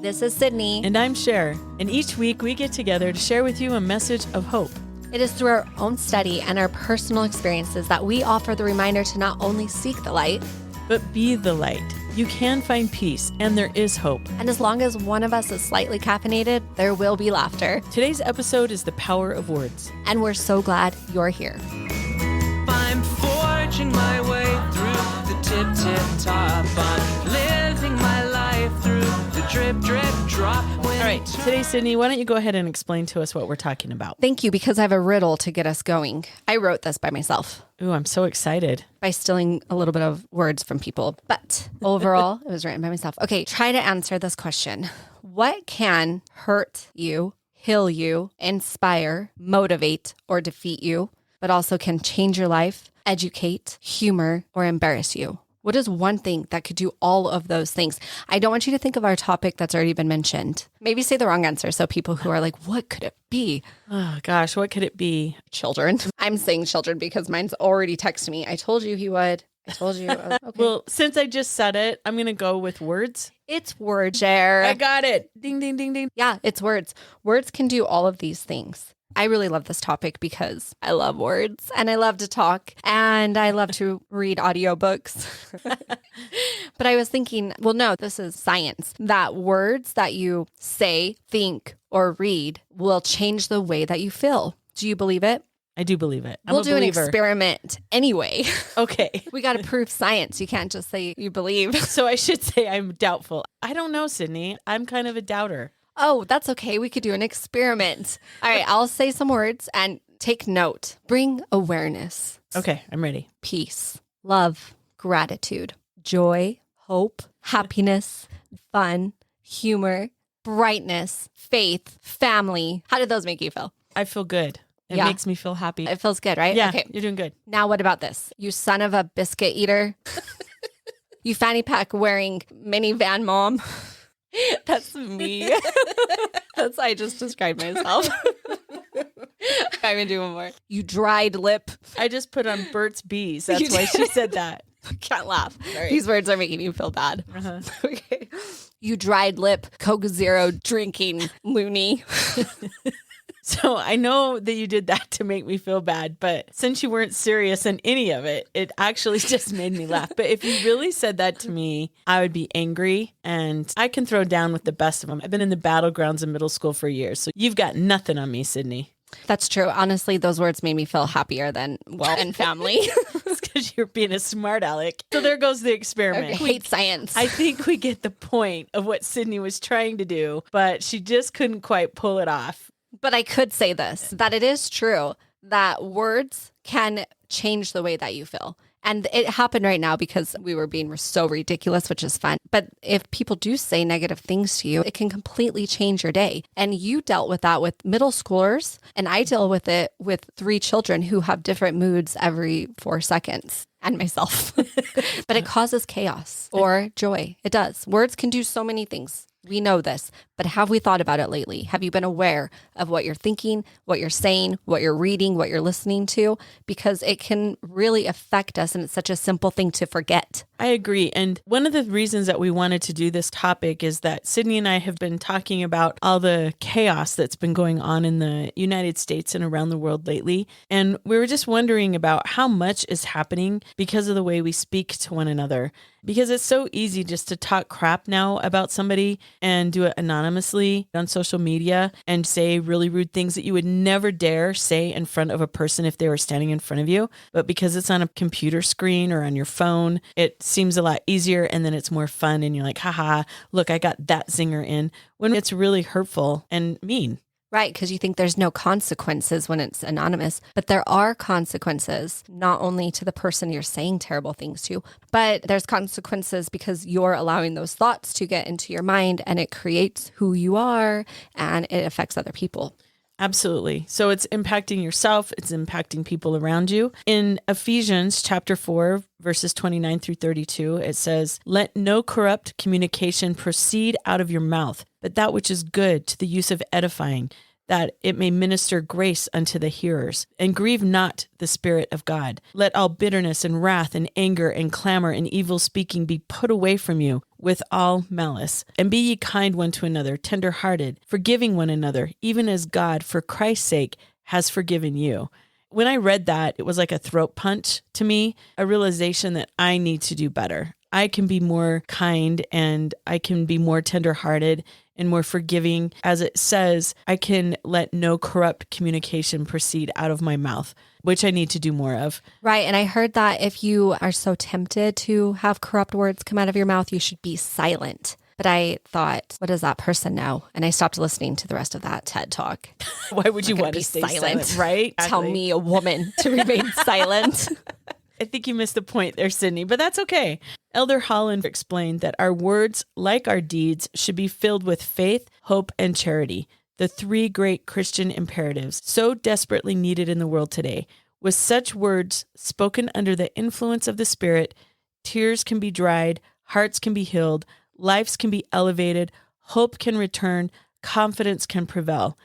This is Cydni. And I'm Sher. And each week we get together to share with you a message of hope. It is through our own study and our personal experiences that we offer the reminder to not only seek the light, but be the light. You can find peace, and there is hope. And as long as one of us is slightly caffeinated, there will be laughter. Today's episode is the power of words. And we're so glad you're here. I'm forging my way through the tip-tip-top. I'm living my life through the drip-drip-drop. All right, today, Cydni, why don't you go ahead and explain to us what we're talking about? Thank you, because I have a riddle to get us going. I wrote this by myself. Ooh, I'm so excited. By stealing a little bit of words from people. But overall, it was written by myself. Okay, try to answer this question. What can hurt you, heal you, inspire, motivate, or defeat you, but also can change your life, educate, humor, or embarrass you? What is one thing that could do all of those things? I don't want you to think of our topic that's already been mentioned. Maybe say the wrong answer so people who are like, what could it be? Oh, gosh, what could it be? Children. I'm saying children because mine's already texted me. I told you he would. I told you. Okay. Well, since I just said it, I'm going to go with words. It's word share. I got it. Ding, ding, ding, ding. Yeah, it's words. Words can do all of these things. I really love this topic because I love words and I love to talk and I love to read audiobooks. But I was thinking, well, no, this is science, that words that you say, think, or read will change the way that you feel. Do you believe it? I do believe it. We'll do an experiment anyway. Okay. We got to prove science. You can't just say you believe. So I should say I'm doubtful. I don't know, Cydni. I'm kind of a doubter. Oh, that's okay. We could do an experiment. All right, I'll say some words and take note. Bring awareness. Okay, I'm ready. Peace, love, gratitude, joy, hope, happiness, fun, humor, brightness, faith, family. How did those make you feel? I feel good. It makes me feel happy. It feels good, right? Yeah, okay. You're doing good. Now what about this? You son of a biscuit eater. You fanny pack wearing minivan mom. That's me. I just described myself. I'm gonna do one more. You dried lip. I just put on Burt's Bees. That's why she said that. Can't laugh. Right. These words are making you feel bad. Uh-huh. Okay. You dried lip, Coke Zero drinking loony. So I know that you did that to make me feel bad, but since you weren't serious in any of it, it actually just made me laugh. But if you really said that to me, I would be angry, and I can throw down with the best of them. I've been in the battlegrounds in middle school for years, so you've got nothing on me, Cydni. That's true. Honestly, those words made me feel happier than wealth and family. It's because you're being a smart aleck. So there goes the experiment. I hate science. I think we get the point of what Cydni was trying to do, but she just couldn't quite pull it off. But I could say this, that it is true that words can change the way that you feel. And it happened right now because we were being so ridiculous, which is fun. But if people do say negative things to you, it can completely change your day. And you dealt with that with middle schoolers, and I deal with it with 3 children who have different moods every 4 seconds. And myself. But it causes chaos or joy. It does. Words can do so many things. We know this, but have we thought about it lately? Have you been aware of what you're thinking, what you're saying, what you're reading, what you're listening to? Because it can really affect us, and it's such a simple thing to forget. I agree. And one of the reasons that we wanted to do this topic is that Cydni and I have been talking about all the chaos that's been going on in the United States and around the world lately. And we were just wondering about how much is happening because of the way we speak to one another. Because it's so easy just to talk crap now about somebody and do it anonymously on social media and say really rude things that you would never dare say in front of a person if they were standing in front of you. But because it's on a computer screen or on your phone, it seems a lot easier, and then it's more fun and you're like, haha, look, I got that zinger in, when it's really hurtful and mean. Right, because you think there's no consequences when it's anonymous, but there are consequences, not only to the person you're saying terrible things to, but there's consequences because you're allowing those thoughts to get into your mind, and it creates who you are, and it affects other people. Absolutely. So it's impacting yourself. It's impacting people around you. In Ephesians chapter 4, verses 29 through 32, it says, "Let no corrupt communication proceed out of your mouth, but that which is good to the use of edifying, that it may minister grace unto the hearers. And grieve not the Spirit of God. Let all bitterness and wrath and anger and clamor and evil speaking be put away from you with all malice. And be ye kind one to another, tender-hearted, forgiving one another, even as God, for Christ's sake, has forgiven you. When I read that, it was like a throat punch to me, a realization that I need to do better. I can be more kind and I can be more tender-hearted and more forgiving. As it says, I can let no corrupt communication proceed out of my mouth, which I need to do more of. Right. And I heard that if you are so tempted to have corrupt words come out of your mouth, you should be silent. But I thought, what does that person know? And I stopped listening to the rest of that TED Talk. Why would you want to stay silent, right? Tell me, a woman, to remain silent. I think you missed the point there, Cydni, but that's okay. Elder Holland explained that our words, like our deeds, should be filled with faith, hope, and charity, the three great Christian imperatives so desperately needed in the world today. With such words spoken under the influence of the Spirit, tears can be dried, hearts can be healed, lives can be elevated, hope can return, confidence can prevail.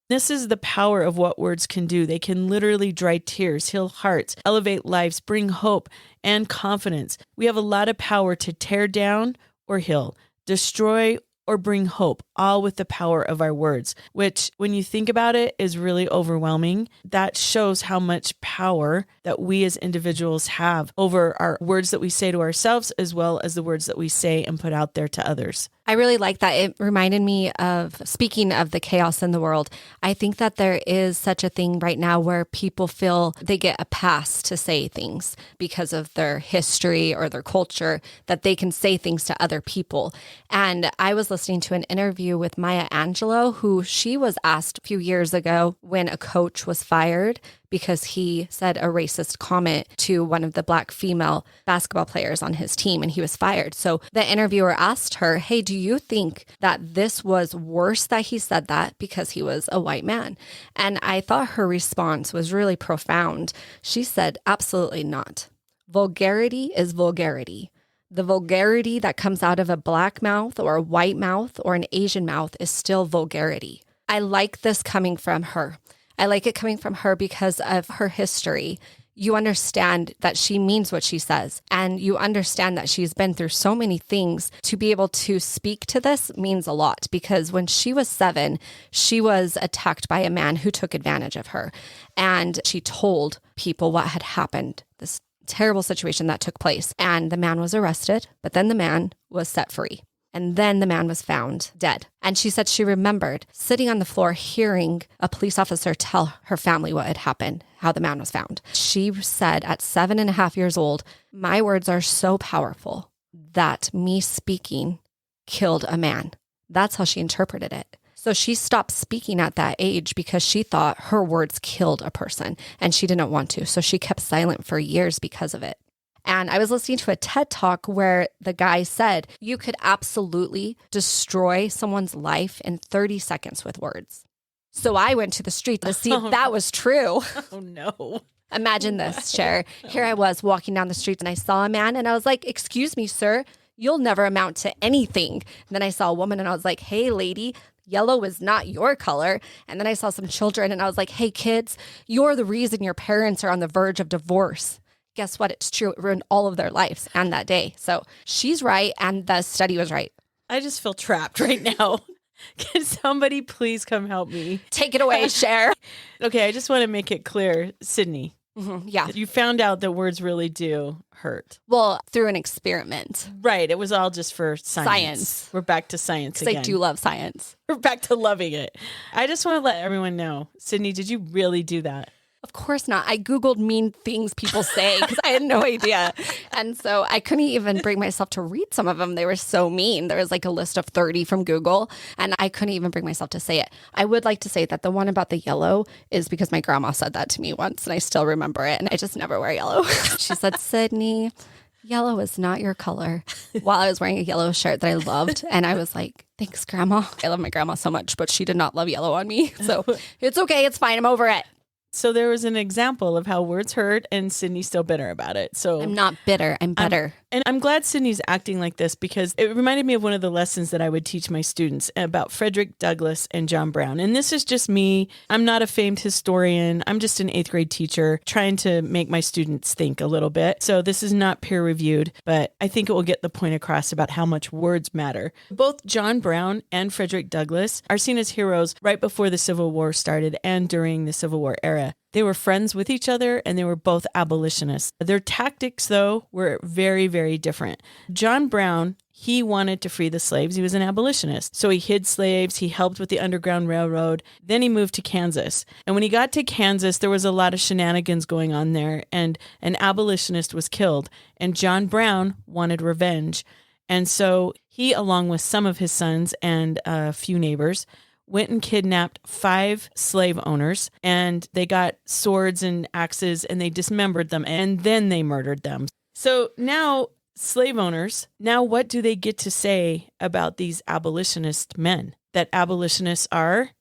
This is the power of what words can do. They can literally dry tears, heal hearts, elevate lives, bring hope and confidence. We have a lot of power to tear down or heal, destroy or bring hope, all with the power of our words, which when you think about it is really overwhelming. That shows how much power that we as individuals have over our words that we say to ourselves, as well as the words that we say and put out there to others. I really like that. It reminded me of, speaking of the chaos in the world, I think that there is such a thing right now where people feel they get a pass to say things because of their history or their culture, that they can say things to other people. And I was listening to an interview with Maya Angelou, who she was asked a few years ago when a coach was fired because he said a racist comment to one of the Black female basketball players on his team, and he was fired. So the interviewer asked her, hey, do you think that this was worse that he said that because he was a white man? And I thought her response was really profound. She said, absolutely not. Vulgarity is vulgarity. The vulgarity that comes out of a Black mouth or a white mouth or an Asian mouth is still vulgarity. I like this coming from her. I like it coming from her because of her history. You understand that she means what she says, and you understand that she's been through so many things. To be able to speak to this means a lot, because when she was 7, she was attacked by a man who took advantage of her. And she told people what had happened, this terrible situation that took place. And the man was arrested, but then the man was set free. And then the man was found dead. And she said she remembered sitting on the floor hearing a police officer tell her family what had happened, how the man was found. She said at 7.5 years old, my words are so powerful that me speaking killed a man. That's how she interpreted it. So she stopped speaking at that age because she thought her words killed a person and she didn't want to. So she kept silent for years because of it. And I was listening to a TED Talk where the guy said, you could absolutely destroy someone's life in 30 seconds with words. So I went to the street to see if that was true. Oh, no. Imagine this, Sher. Here I was walking down the street and I saw a man and I was like, excuse me, sir, you'll never amount to anything. And then I saw a woman and I was like, hey, lady, yellow is not your color. And then I saw some children and I was like, hey, kids, you're the reason your parents are on the verge of divorce. Guess what? It's true. It ruined all of their lives and that day. So she's right. And the study was right. I just feel trapped right now. Can somebody please come help me? Take it away, Cher. Okay, I just want to make it clear, Cydni. Mm-hmm, yeah. You found out that words really do hurt. Well, through an experiment. Right. It was all just for science. We're back to science again. Because I do love science. We're back to loving it. I just want to let everyone know, Cydni, did you really do that? Of course not. I Googled mean things people say because I had no idea. And so I couldn't even bring myself to read some of them. They were so mean. There was like a list of 30 from Google and I couldn't even bring myself to say it. I would like to say that the one about the yellow is because my grandma said that to me once and I still remember it. And I just never wear yellow. She said, Cydni, yellow is not your color, while I was wearing a yellow shirt that I loved. And I was like, thanks, Grandma. I love my grandma so much, but she did not love yellow on me. So it's okay. It's fine. I'm over it. So there was an example of how words hurt and Cydni's still bitter about it. So I'm not bitter. I'm better. And I'm glad Cydni's acting like this because it reminded me of one of the lessons that I would teach my students about Frederick Douglass and John Brown. And this is just me. I'm not a famed historian. I'm just an 8th grade teacher trying to make my students think a little bit. So this is not peer reviewed, but I think it will get the point across about how much words matter. Both John Brown and Frederick Douglass are seen as heroes right before the Civil War started and during the Civil War era. They were friends with each other and they were both abolitionists. Their tactics, though, were very, very different. John Brown, he wanted to free the slaves. He was an abolitionist. So he hid slaves. He helped with the Underground Railroad. Then he moved to Kansas. And when he got to Kansas, there was a lot of shenanigans going on there. And an abolitionist was killed. And John Brown wanted revenge. And so he, along with some of his sons and a few neighbors, went and kidnapped 5 slave owners, and they got swords and axes and they dismembered them and then they murdered them. So now slave owners, now what do they get to say about these abolitionist men? That abolitionists are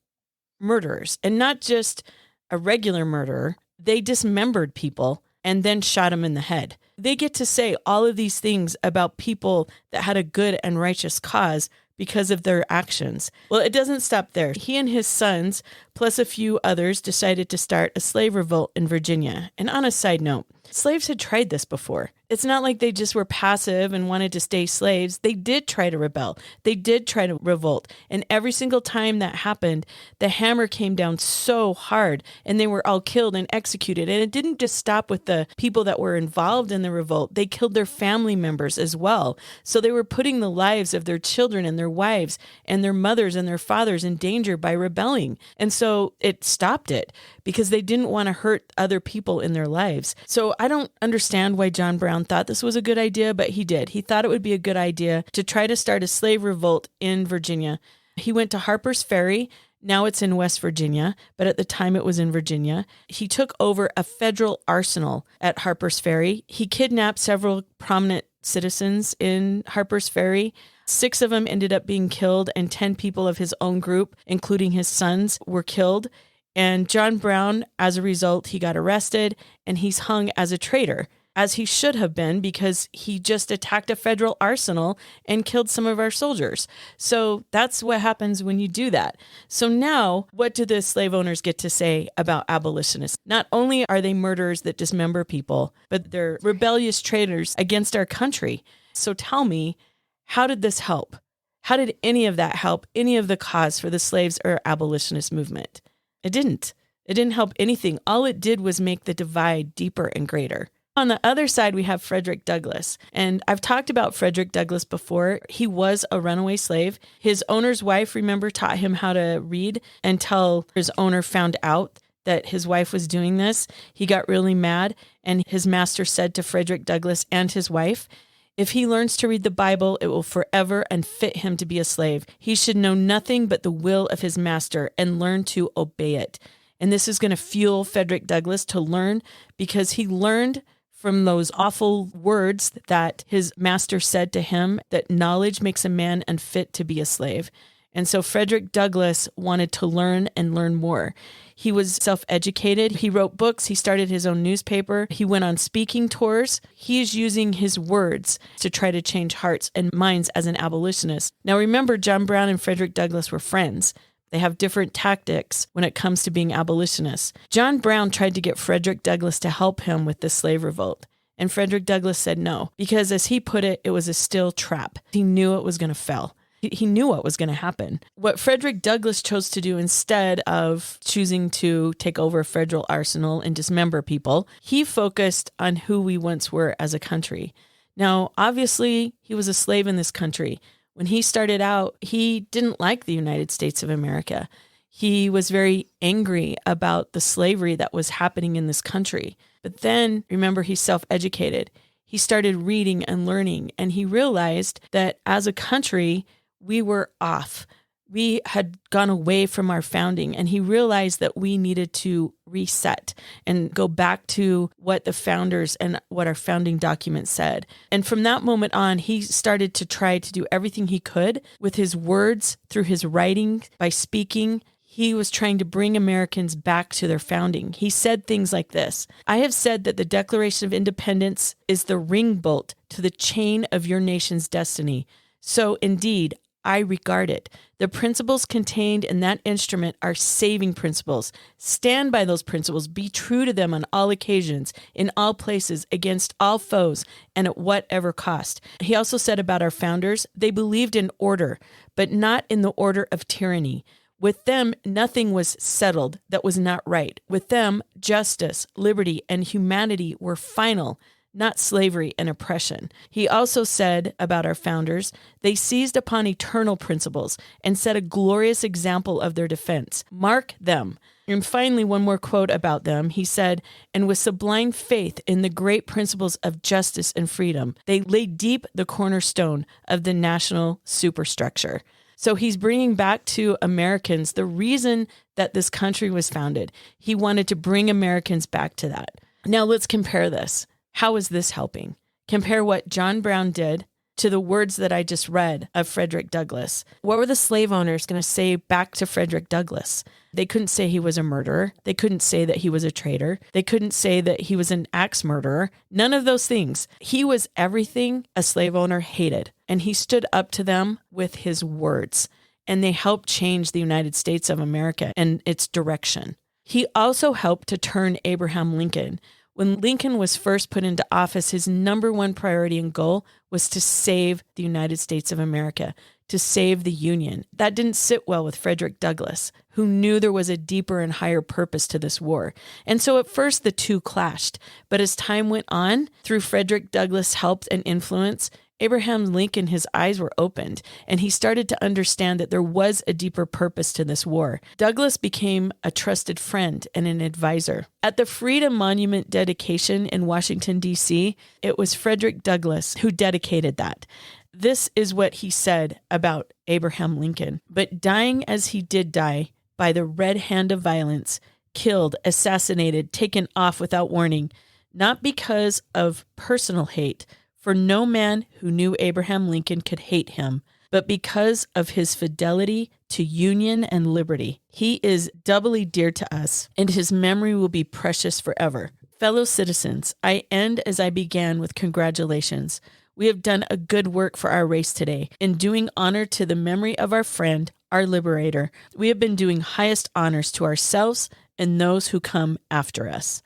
murderers, and not just a regular murderer. They dismembered people and then shot them in the head. They get to say all of these things about people that had a good and righteous cause because of their actions. Well, it doesn't stop there. He and his sons, plus a few others, decided to start a slave revolt in Virginia. And on a side note, slaves had tried this before. It's not like they just were passive and wanted to stay slaves. They did try to rebel. They did try to revolt. And every single time that happened, the hammer came down so hard and they were all killed and executed. And it didn't just stop with the people that were involved in the revolt. They killed their family members as well. So they were putting the lives of their children and their wives and their mothers and their fathers in danger by rebelling. And so it stopped it because they didn't want to hurt other people in their lives. So I don't understand why John Brown thought this was a good idea, but he did. He thought it would be a good idea to try to start a slave revolt in Virginia. He went to Harper's Ferry. Now it's in West Virginia, but at the time it was in Virginia. He took over a federal arsenal at Harper's Ferry. He kidnapped several prominent citizens in Harper's Ferry. 6 of them ended up being killed, and 10 people of his own group, including his sons, were killed. And John Brown, as a result, he got arrested and he's hung as a traitor, as he should have been, because he just attacked a federal arsenal and killed some of our soldiers. So that's what happens when you do that. So now, what do the slave owners get to say about abolitionists? Not only are they murderers that dismember people, but they're rebellious traitors against our country. So tell me, how did this help? How did any of that help any of the cause for the slaves or abolitionist movement? It didn't. It didn't help anything. All it did was make the divide deeper and greater. On the other side, we have Frederick Douglass. And I've talked about Frederick Douglass before. He was a runaway slave. His owner's wife, remember, taught him how to read until his owner found out that his wife was doing this. He got really mad, and his master said to Frederick Douglass and his wife, "If he learns to read the Bible, it will forever unfit him to be a slave. He should know nothing but the will of his master and learn to obey it." And this is going to fuel Frederick Douglass to learn, because he learned from those awful words that his master said to him, that knowledge makes a man unfit to be a slave. And so Frederick Douglass wanted to learn and learn more. He was self-educated. He wrote books. He started his own newspaper. He went on speaking tours. He is using his words to try to change hearts and minds as an abolitionist. Now remember, John Brown and Frederick Douglass were friends. They have different tactics when it comes to being abolitionists. John Brown tried to get Frederick Douglass to help him with the slave revolt. And Frederick Douglass said no, because as he put it, it was a steel trap. He knew it was going to fail. He knew what was going to happen. What Frederick Douglass chose to do instead of choosing to take over a federal arsenal and dismember people, he focused on who we once were as a country. Now, obviously, he was a slave in this country. When he started out, he didn't like the United States of America. He was very angry about the slavery that was happening in this country. But then, remember, he's self-educated. He started reading and learning, and he realized that as a country, we were off. We had gone away from our founding, and he realized that we needed to reset and go back to what the founders and what our founding document said. And from that moment on, he started to try to do everything he could with his words, through his writing, by speaking. he was trying to bring Americans back to their founding. He said things like this: "I have said that the Declaration of Independence is the ring bolt to the chain of your nation's destiny. So indeed, I regard it. The principles contained in that instrument are saving principles. Stand by those principles. Be true to them on all occasions, in all places, against all foes, and at whatever cost." He also said about our founders, they believed in order, but not in the order of tyranny. With them, nothing was settled that was not right. With them, justice, liberty, and humanity were final, not slavery and oppression. He also said about our founders, they seized upon eternal principles and set a glorious example of their defense. Mark them. And finally, one more quote about them. He said, "And with sublime faith in the great principles of justice and freedom, they laid deep the cornerstone of the national superstructure." So he's bringing back to Americans the reason that this country was founded. He wanted to bring Americans back to that. Now let's compare this. How is this helping? Compare what John Brown did to the words that I just read of Frederick Douglass. What were the slave owners going to say back to Frederick Douglass? They couldn't say he was a murderer. They couldn't say that he was a traitor. They couldn't say that he was an axe murderer. None of those things. He was everything a slave owner hated. And he stood up to them with his words. And they helped change the United States of America and its direction. He also helped to turn Abraham Lincoln. When Lincoln was first put into office, his number one priority and goal was to save the United States of America, to save the Union. That didn't sit well with Frederick Douglass, who knew there was a deeper and higher purpose to this war. And so at first the two clashed. But as time went on, through Frederick Douglass' help and influence, Abraham Lincoln, his eyes were opened, and he started to understand that there was a deeper purpose to this war. Douglass became a trusted friend and an advisor. At the Freedom Monument dedication in Washington, D.C., it was Frederick Douglass who dedicated that. This is what he said about Abraham Lincoln. "But dying as he did die, by the red hand of violence, killed, assassinated, taken off without warning, not because of personal hate, for no man who knew Abraham Lincoln could hate him, but because of his fidelity to union and liberty. He is doubly dear to us, and his memory will be precious forever. Fellow citizens, I end as I began with congratulations. We have done a good work for our race today. In doing honor to the memory of our friend, our liberator, we have been doing highest honors to ourselves and those who come after us."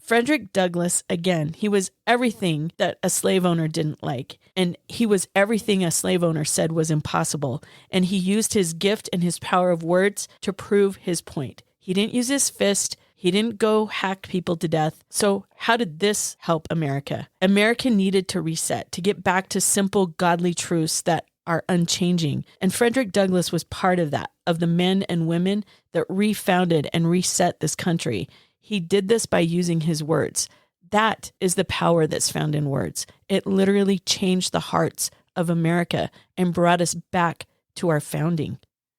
Frederick Douglass, again, he was everything that a slave owner didn't like. And he was everything a slave owner said was impossible. And he used his gift and his power of words to prove his point. He didn't use his fist. He didn't go hack people to death. So how did this help America? America needed to reset, to get back to simple, godly truths that are unchanging. And Frederick Douglass was part of that, of the men and women that refounded and reset this country. He did this by using his words. That is the power that's found in words. It literally changed the hearts of America and brought us back to our founding.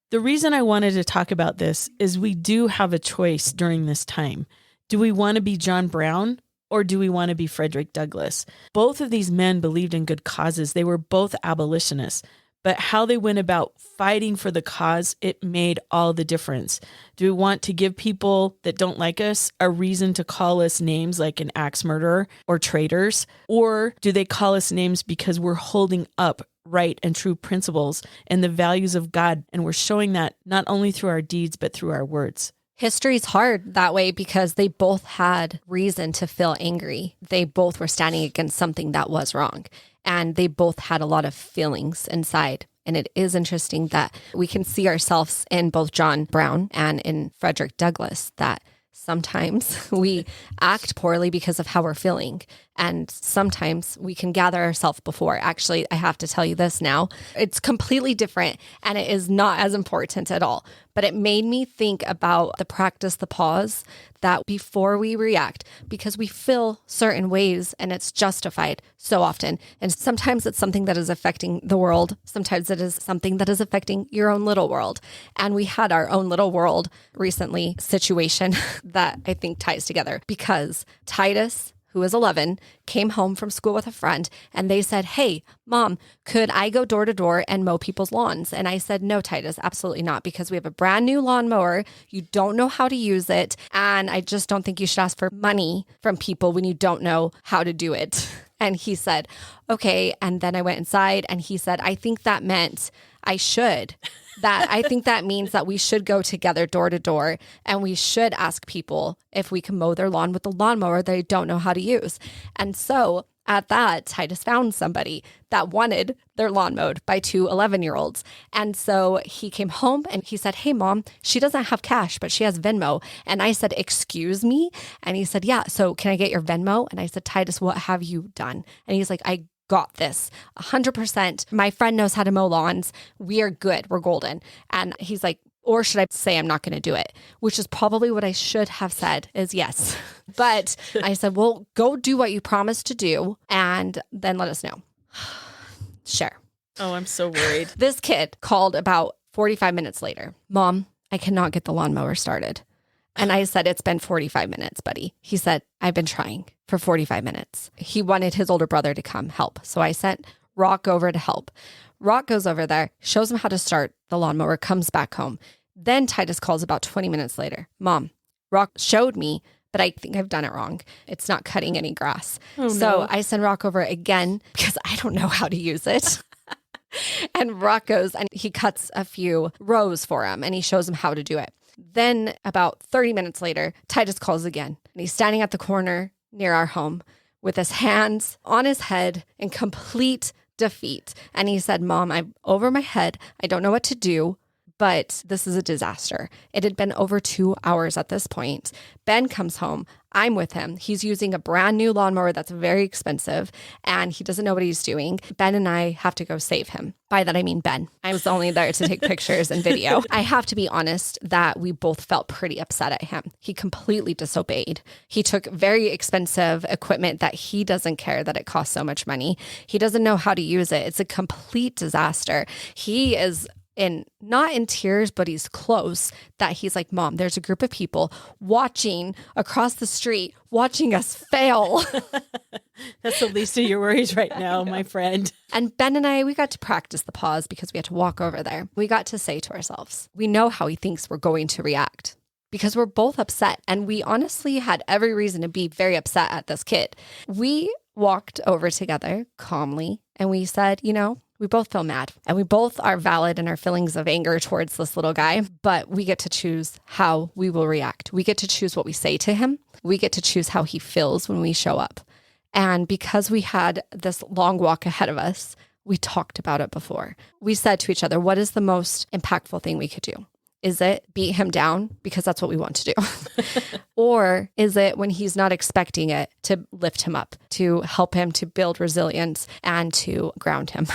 The reason I wanted to talk about this is we do have a choice during this time. Do we want to be John Brown or do we want to be Frederick Douglass? Both of these men believed in good causes. They were both abolitionists. But how they went about fighting for the cause, it made all the difference. Do we want to give people that don't like us a reason to call us names like an axe murderer or traitors? Or do they call us names because we're holding up right and true principles and the values of God, and we're showing that not only through our deeds, but through our words? History's hard that way because they both had reason to feel angry. They both were standing against something that was wrong. And they both had a lot of feelings inside. And it is interesting that we can see ourselves in both John Brown and in Frederick Douglass, that sometimes we act poorly because of how we're feeling. And sometimes we can gather ourselves before. Actually, I have to tell you this now. It's completely different and it is not as important at all. But it made me think about the practice, the pause, that before we react, because we feel certain ways and it's justified so often. And sometimes it's something that is affecting the world. Sometimes it is something that is affecting your own little world. And we had our own little world recently situation that I think ties together because Titus, who was 11, came home from school with a friend, and they said, hey, Mom, could I go door to door and mow people's lawns? And I said, no, Titus, absolutely not, because we have a brand new lawnmower. You don't know how to use it. And I just don't think you should ask for money from people when you don't know how to do it. And he said, okay. And then I went inside and he said, I think that meant I should. I think that means that we should go together door to door and we should ask people if we can mow their lawn with the lawnmower they don't know how to use. And so at that, Titus found somebody that wanted their lawn mowed by two 11-year-olds. And so he came home and he said, hey, Mom, she doesn't have cash, but she has Venmo. And I said, excuse me? And he said, yeah, so can I get your Venmo? And I said, Titus, what have you done? And he's like, I got this 100%. My friend knows how to mow lawns. We are good. We're golden. And he's like, or should I say I'm not going to do it? Which is probably what I should have said is yes. But I said, well, go do what you promised to do and then let us know. Sure. Oh, I'm so worried. This kid called about 45 minutes later. Mom, I cannot get the lawnmower started. And I said, it's been 45 minutes, buddy. He said, I've been trying for 45 minutes. He wanted his older brother to come help. So I sent Rock over to help. Rock goes over there, shows him how to start the lawnmower, comes back home. Then Titus calls about 20 minutes later. Mom, Rock showed me, but I think I've done it wrong. It's not cutting any grass. Oh, so no. I send Rock over again because I don't know how to use it. And Rock goes and he cuts a few rows for him and he shows him how to do it. Then about 30 minutes later, Titus calls again and he's standing at the corner near our home with his hands on his head in complete defeat. And he said, Mom, I'm over my head. I don't know what to do, but this is a disaster. It had been over 2 hours at this point. Ben comes home. I'm with him. He's using a brand new lawnmower that's very expensive and he doesn't know what he's doing. Ben and I have to go save him. By that, I mean Ben. I was only there to take pictures and video. I have to be honest that we both felt pretty upset at him. He completely disobeyed. He took very expensive equipment that he doesn't care that it costs so much money. He doesn't know how to use it. It's a complete disaster. He is not in tears, but he's close that he's like, Mom, there's a group of people watching across the street, watching us fail. That's the least of your worries right now, my friend. And Ben and I, we got to practice the pause because we had to walk over there. We got to say to ourselves, we know how he thinks we're going to react because we're both upset. And we honestly had every reason to be very upset at this kid. We walked over together calmly and we said, we both feel mad and we both are valid in our feelings of anger towards this little guy, but we get to choose how we will react. We get to choose what we say to him. We get to choose how he feels when we show up. And because we had this long walk ahead of us, we talked about it before. We said to each other, what is the most impactful thing we could do? Is it beat him down because that's what we want to do? Or is it when he's not expecting it to lift him up, to help him to build resilience and to ground him?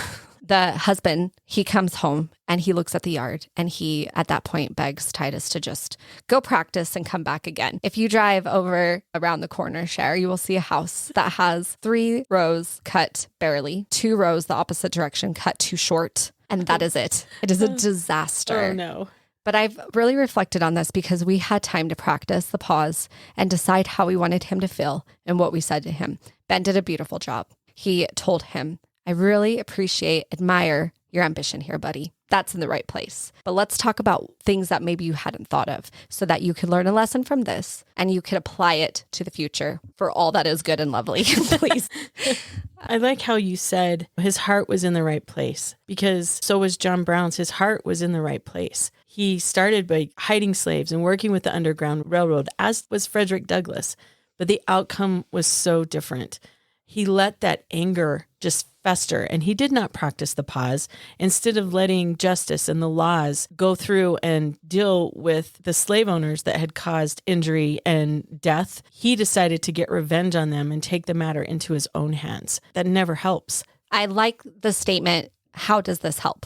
The husband, he comes home and he looks at the yard and he, at that point, begs Titus to just go practice and come back again. If you drive over around the corner, Sher, you will see a house that has 3 rows cut barely, 2 rows the opposite direction cut too short. And that is it. It is a disaster. Oh, no. But I've really reflected on this because we had time to practice the pause and decide how we wanted him to feel and what we said to him. Ben did a beautiful job. He told him, I really admire your ambition here, buddy. That's in the right place. But let's talk about things that maybe you hadn't thought of so that you could learn a lesson from this and you could apply it to the future for all that is good and lovely. Please. I like how you said his heart was in the right place because so was John Brown's. His heart was in the right place. He started by hiding slaves and working with the Underground Railroad, as was Frederick Douglass. But the outcome was so different. He let that anger just fester and he did not practice the pause. Instead of letting justice and the laws go through and deal with the slave owners that had caused injury and death, he decided to get revenge on them and take the matter into his own hands. That never helps. I like the statement, how does this help?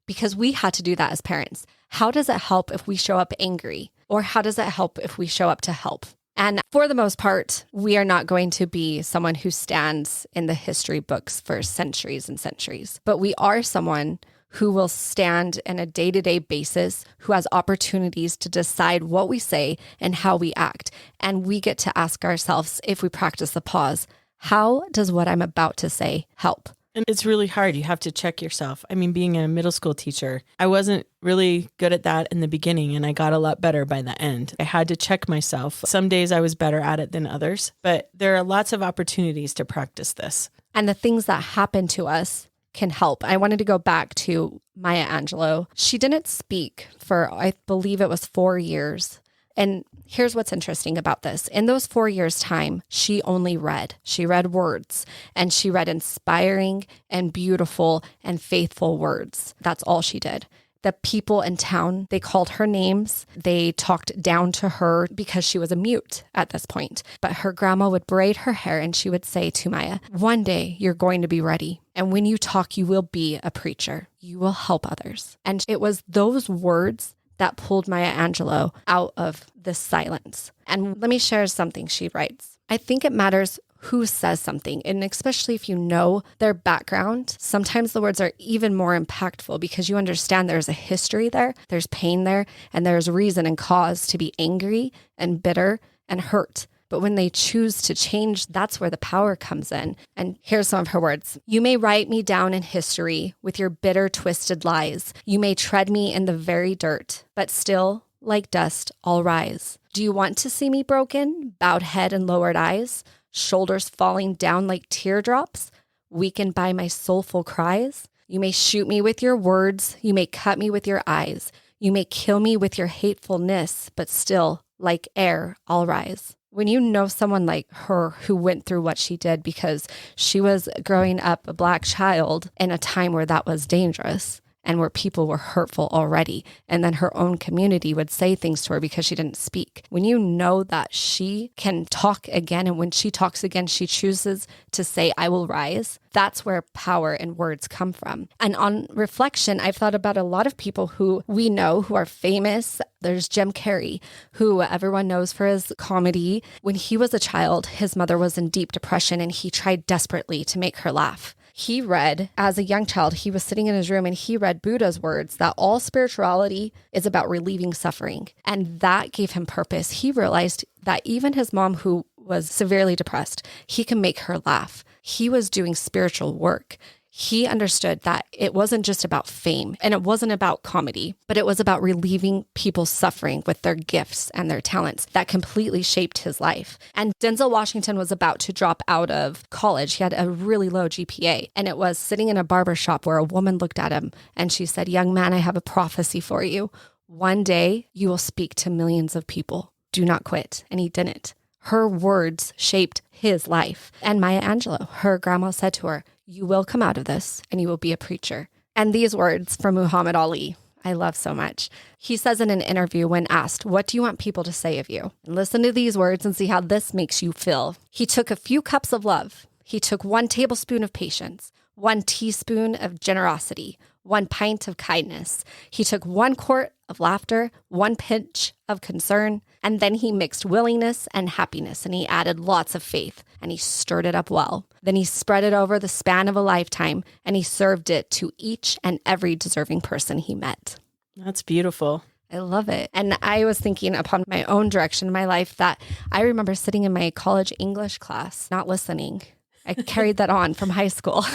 Because we had to do that as parents. How does it help if we show up angry? Or how does it help if we show up to help? And for the most part, we are not going to be someone who stands in the history books for centuries and centuries, but we are someone who will stand in a day-to-day basis, who has opportunities to decide what we say and how we act. And we get to ask ourselves, if we practice the pause, how does what I'm about to say help? And it's really hard. You have to check yourself. I mean, being a middle school teacher, I wasn't really good at that in the beginning, and I got a lot better by the end. I had to check myself. Some days I was better at it than others, but there are lots of opportunities to practice this. And the things that happen to us can help. I wanted to go back to Maya Angelou. She didn't speak for, I believe it was 4 years. And here's what's interesting about this. In those 4 years' time, she only read. She read words, and she read inspiring and beautiful and faithful words. That's all she did. The people in town, they called her names. They talked down to her because she was a mute at this point. But her grandma would braid her hair and she would say to Maya, one day you're going to be ready. And when you talk, you will be a preacher. You will help others. And it was those words that pulled Maya Angelou out of this silence. And let me share something she writes. I think it matters who says something, and especially if you know their background, sometimes the words are even more impactful because you understand there's a history there, there's pain there, and there's reason and cause to be angry and bitter and hurt. But when they choose to change, that's where the power comes in. And here's some of her words. You may write me down in history with your bitter, twisted lies. You may tread me in the very dirt, but still, like dust, I'll rise. Do you want to see me broken, bowed head and lowered eyes, shoulders falling down like teardrops, weakened by my soulful cries? You may shoot me with your words. You may cut me with your eyes. You may kill me with your hatefulness, but still, like air, I'll rise. When you know someone like her who went through what she did because she was growing up a Black child in a time where that was dangerous and where people were hurtful already, and then her own community would say things to her because she didn't speak. When you know that she can talk again, and when she talks again, she chooses to say, I will rise, that's where power and words come from. And on reflection, I've thought about a lot of people who we know who are famous. There's Jim Carrey, who everyone knows for his comedy. When he was a child, his mother was in deep depression, and he tried desperately to make her laugh. He read, as a young child, he was sitting in his room and he read Buddha's words that all spirituality is about relieving suffering. And that gave him purpose. He realized that even his mom, who was severely depressed, he can make her laugh. He was doing spiritual work. He understood that it wasn't just about fame and it wasn't about comedy, but it was about relieving people's suffering with their gifts and their talents that completely shaped his life. And Denzel Washington was about to drop out of college. He had a really low GPA, and it was sitting in a barber shop where a woman looked at him and she said, young man, I have a prophecy for you. One day you will speak to millions of people. Do not quit. And he didn't. Her words shaped his life. And Maya Angelou, her grandma said to her, you will come out of this and you will be a preacher. And these words from Muhammad Ali, I love so much. He says in an interview when asked, what do you want people to say of you? And listen to these words and see how this makes you feel. He took a few cups of love. He took 1 tablespoon of patience, 1 teaspoon of generosity, 1 pint of kindness. He took 1 quart of laughter, 1 pinch of concern, and then he mixed willingness and happiness, and he added lots of faith, and he stirred it up well. Then he spread it over the span of a lifetime, and he served it to each and every deserving person he met. That's beautiful. I love it. And I was thinking upon my own direction in my life that I remember sitting in my college English class, not listening. I carried that on from high school.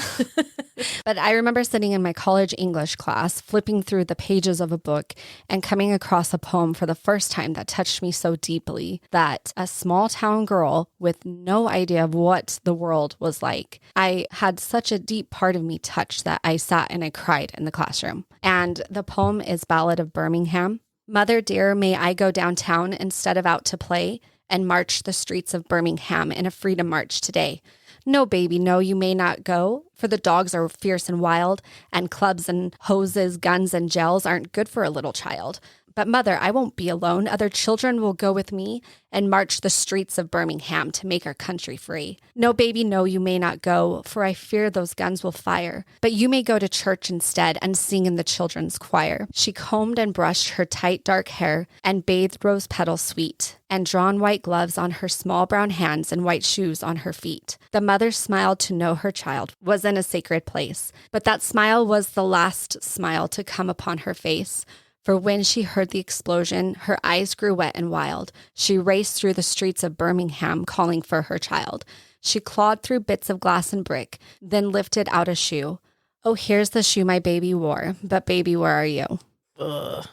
But I remember sitting in my college English class, flipping through the pages of a book and coming across a poem for the first time that touched me so deeply that a small town girl with no idea of what the world was like, I had such a deep part of me touched that I sat and I cried in the classroom. And the poem is Ballad of Birmingham. Mother dear, may I go downtown instead of out to play and march the streets of Birmingham in a freedom march today. No, baby, no, you may not go, for the dogs are fierce and wild, and clubs and hoses, guns and gels aren't good for a little child. But mother, I won't be alone. Other children will go with me and march the streets of Birmingham to make our country free. No, baby, no, you may not go, for I fear those guns will fire. But you may go to church instead and sing in the children's choir. She combed and brushed her tight dark hair and bathed rose petals sweet, and drawn white gloves on her small brown hands and white shoes on her feet. The mother smiled to know her child was in a sacred place, but that smile was the last smile to come upon her face. For when she heard the explosion, her eyes grew wet and wild. She raced through the streets of Birmingham, calling for her child. She clawed through bits of glass and brick, then lifted out a shoe. Oh, here's the shoe my baby wore, but baby, where are you? Ugh.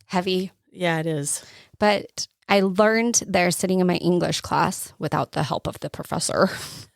Heavy. Yeah, it is. But I learned there sitting in my English class without the help of the professor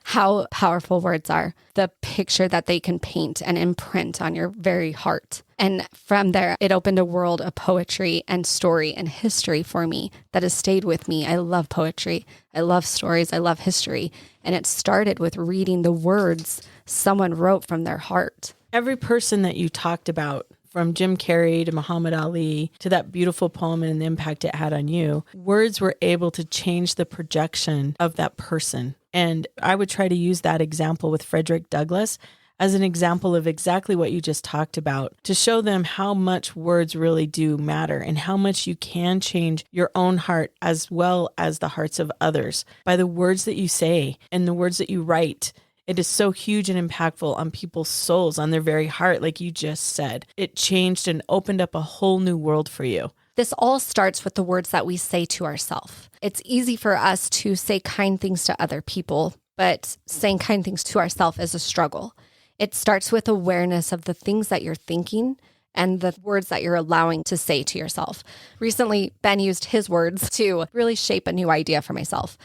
how powerful words are, the picture that they can paint and imprint on your very heart. And from there, it opened a world of poetry and story and history for me that has stayed with me. I love poetry. I love stories. I love history. And it started with reading the words someone wrote from their heart. Every person that you talked about, from Jim Carrey to Muhammad Ali to that beautiful poem and the impact it had on you, words were able to change the projection of that person. And I would try to use that example with Frederick Douglass as an example of exactly what you just talked about, to show them how much words really do matter and how much you can change your own heart as well as the hearts of others by the words that you say and the words that you write. It is so huge and impactful on people's souls, on their very heart, like you just said. It changed and opened up a whole new world for you. This all starts with the words that we say to ourselves. It's easy for us to say kind things to other people, but saying kind things to ourselves is a struggle. It starts with awareness of the things that you're thinking and the words that you're allowing to say to yourself. Recently, Ben used his words to really shape a new idea for myself.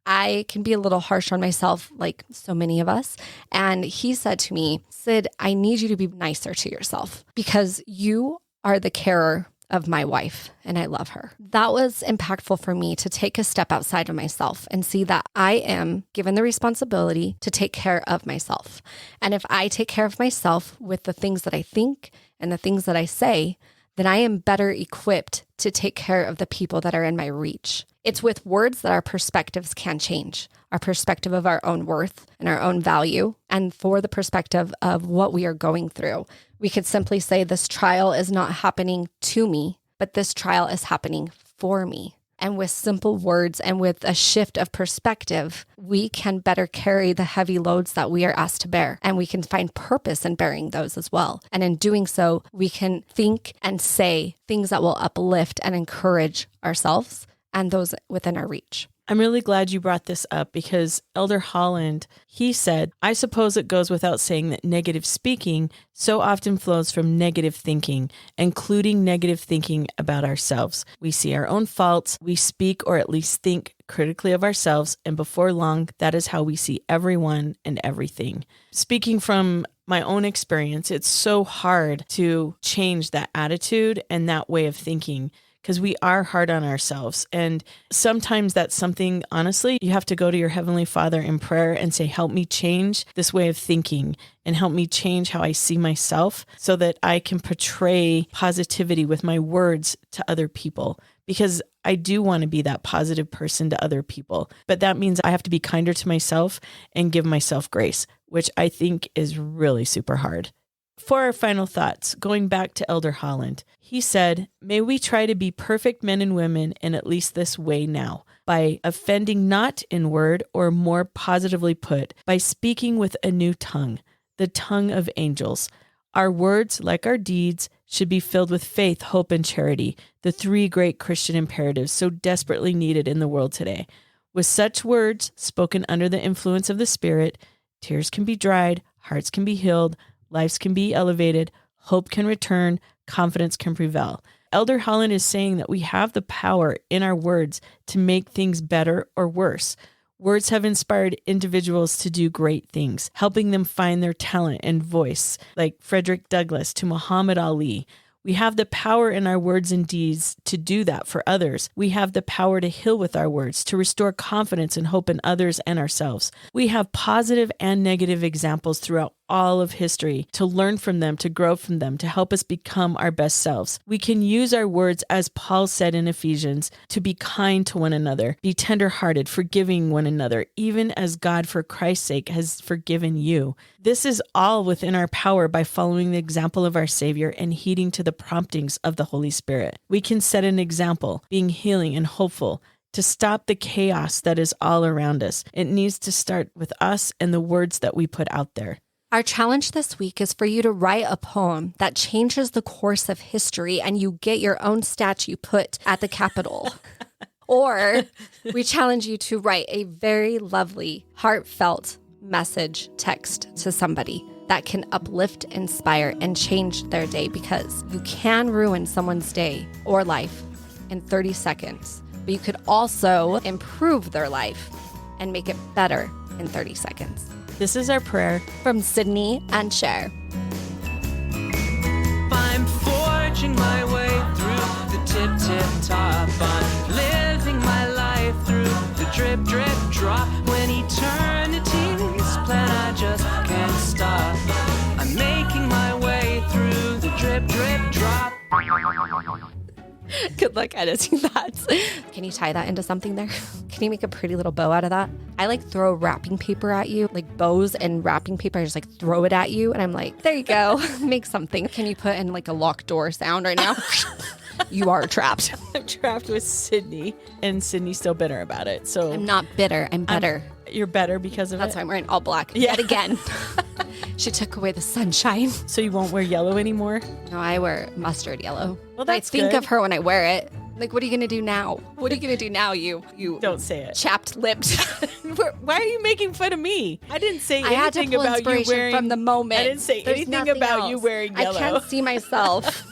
I can be a little harsh on myself, like so many of us. And he said to me, Cyd, I need you to be nicer to yourself because you are the carer of my wife and I love her. That was impactful for me to take a step outside of myself and see that I am given the responsibility to take care of myself. And if I take care of myself with the things that I think and the things that I say, then I am better equipped to take care of the people that are in my reach. It's with words that our perspectives can change, our perspective of our own worth and our own value, and for the perspective of what we are going through. We could simply say this trial is not happening to me, but this trial is happening for me. And with simple words and with a shift of perspective, we can better carry the heavy loads that we are asked to bear. And we can find purpose in bearing those as well. And in doing so, we can think and say things that will uplift and encourage ourselves and those within our reach. I'm really glad you brought this up because Elder Holland, he said, I suppose it goes without saying that negative speaking so often flows from negative thinking, including negative thinking about ourselves. We see our own faults, we speak or at least think critically of ourselves, and before long, that is how we see everyone and everything. Speaking from my own experience, it's so hard to change that attitude and that way of thinking, because we are hard on ourselves. And sometimes that's something, honestly, you have to go to your Heavenly Father in prayer and say, help me change this way of thinking and help me change how I see myself so that I can portray positivity with my words to other people. Because I do want to be that positive person to other people. But that means I have to be kinder to myself and give myself grace, which I think is really super hard. For our final thoughts, going back to Elder Holland, he said, may we try to be perfect men and women in at least this way now, by offending not in word, or more positively put, by speaking with a new tongue, the tongue of angels. Our words, like our deeds, should be filled with faith, hope, and charity, the three great Christian imperatives so desperately needed in the world today. With such words, spoken under the influence of the Spirit, tears can be dried, hearts can be healed, lives can be elevated, hope can return, confidence can prevail. Elder Holland is saying that we have the power in our words to make things better or worse. Words have inspired individuals to do great things, helping them find their talent and voice, like Frederick Douglass to Muhammad Ali. We have the power in our words and deeds to do that for others. We have the power to heal with our words, to restore confidence and hope in others and ourselves. We have positive and negative examples throughout all of history, to learn from them, to grow from them, to help us become our best selves. We can use our words, as Paul said in Ephesians, to be kind to one another, be tenderhearted, forgiving one another, even as God, for Christ's sake, has forgiven you. This is all within our power by following the example of our Savior and heeding to the promptings of the Holy Spirit. We can set an example, being healing and hopeful, to stop the chaos that is all around us. It needs to start with us and the words that we put out there. Our challenge this week is for you to write a poem that changes the course of history and you get your own statue put at the Capitol. Or we challenge you to write a very lovely, heartfelt message text to somebody that can uplift, inspire, and change their day, because you can ruin someone's day or life in 30 seconds. But you could also improve their life and make it better in 30 seconds. This is our prayer. From Cydni and Sher. I'm forging my way through the tip-tip-top. I'm living my life through the drip-drip-drop. When eternity's plan, I just can't stop. I'm making my way through the drip-drip-drop. Good luck editing that. Can you tie that into something there? Can you make a pretty little bow out of that? I like throw wrapping paper at you, like bows and wrapping paper. I just like throw it at you and I'm like, there you go. Make something. Can you put in like a locked door sound right now? You are trapped. I'm trapped with Cydni, and Cydni's still bitter about it. So I'm not bitter. I'm better. You're better because of That's it? why I'm wearing all black. Yeah. Yet again. She took away the sunshine. So you won't wear yellow anymore? No, I wear mustard yellow. Well, that's I think good. of her when I wear it. Like, what are you going to do now? What are you going to do now, you Don't say it. chapped-lipped? Why are you making fun of me? I didn't say I had to anything pull about you inspiration wearing... from the moment. I didn't say There's anything nothing about you else. wearing yellow. I can't see myself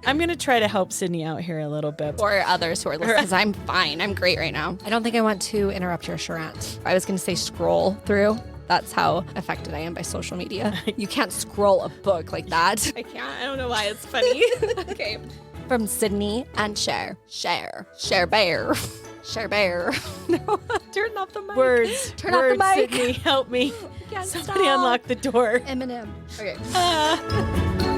I'm going to try to help Cydni out here a little bit. or others who are listening, because I'm fine. I'm great right now. I don't think I want to interrupt your charrette. I was going to say scroll through. That's how affected I am by social media. You can't scroll a book like that. I can't. I don't know why it's funny. Okay. From Cydni and Sher. Sher bear. Sher bear. No, turn off the mic. Words. Turn Words, off the mic. Cydni, help me. Can't Somebody stop. unlock the door. Eminem. Okay. Ah.